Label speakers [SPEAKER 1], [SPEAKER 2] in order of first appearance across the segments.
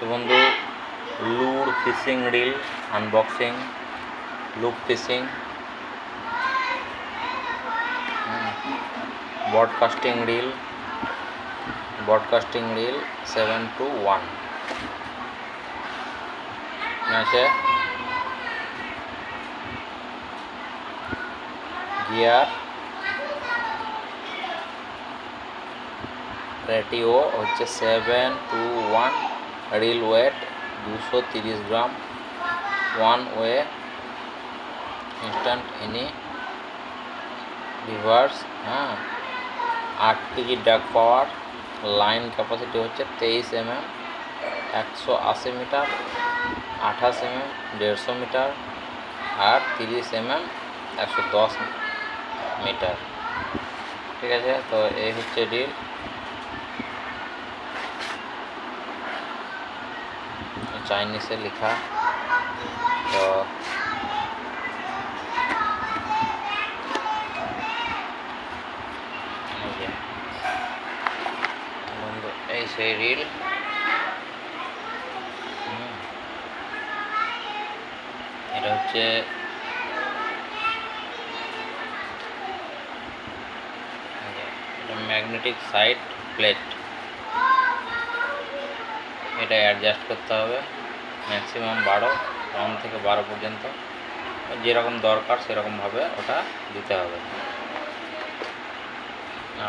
[SPEAKER 1] তো বন্ধু, lure fishing reel unboxing, lure fishing, broadcasting reel 721 আছে। গিয়ার রেটিও হচ্ছে 721, reel weight 230 gram, one way instant anti reverse, 8 KG drag power, line capacity হচ্ছে 23 mm, 180 meter, 28 mm 150 meter, আর 30 mm 110 meter. ঠিক আছে, তো এই হচ্ছে রিল। চাইনিজে লেখা। তো বন্ধু, এই সেই রিল। এটা হচ্ছে ম্যাগনেটিক সাইড প্লেট। এটা অ্যাডজাস্ট করতে হবে ম্যাক্সিমাম 12, কম থেকে 12 পর্যন্ত, যেরকম দরকার সেরকমভাবে ওটা দিতে হবে।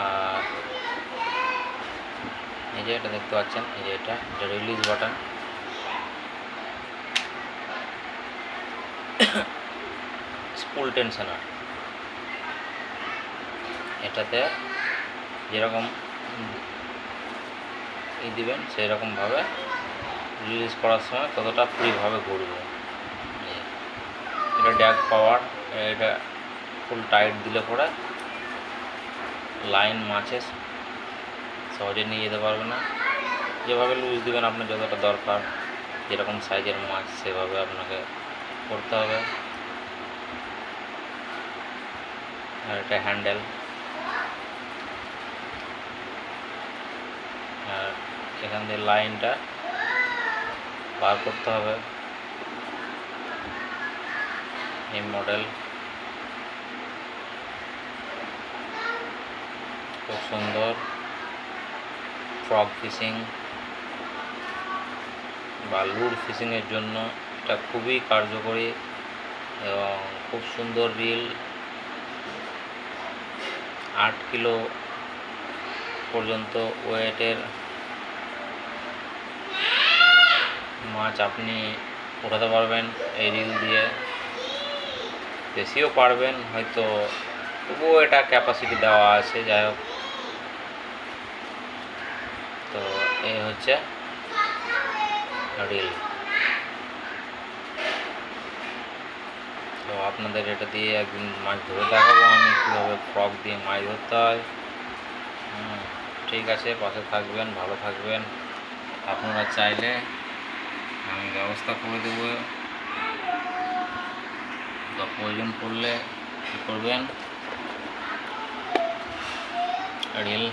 [SPEAKER 1] আর এই যে এটা দেখতে পাচ্ছেন, এই যে এটা রিলিজ বাটন। স্পুল টেনশনার, এটাতে যেরকম দিবেন সেরকমভাবে রিলিজ করার সময় ততটা ফ্রিভাবে ঘুরবে। এটা ড্যাগ পাওয়ার, এটা ফুল টাইট দিলে পরে লাইন মাছে সহজে নিয়ে যেতে পারবে না। যেভাবে লুজ দিবেন আপনার যতটা দরকার, যেরকম সাইজের মাছ সেভাবে আপনাকে করতে হবে। আর এটা হ্যান্ডেল, আর এখান দিয়ে লাইনটা বার করতে হবে। এই মডেল খুব সুন্দর। ফ্রগ ফিশিং বা লুর ফিশিংয়ের জন্য এটা খুবই কার্যকরী এবং খুব সুন্দর রিল। 8 কিলো পর্যন্ত ওয়েটের মাছ আপনি উঠাতে পারবেন এই রিল দিয়ে। বেশিও পারবেন হয়তো, তবুও এটা ক্যাপাসিটি দেওয়া আছে। যাই হোক, তো এই হচ্ছে রিল। তো আপনাদের এটা দিয়ে একদিন মাছ ধরে দেখাবো আমি কীভাবে ফ্রগ দিয়ে মাছ ধরতে হয়। ঠিক আছে, পাশে থাকবেন, ভালো থাকবেন। আপনারা চাইলে আমি ব্যবস্থা করে দেবো, প্রয়োজন পড়লে কী করবেন, রিল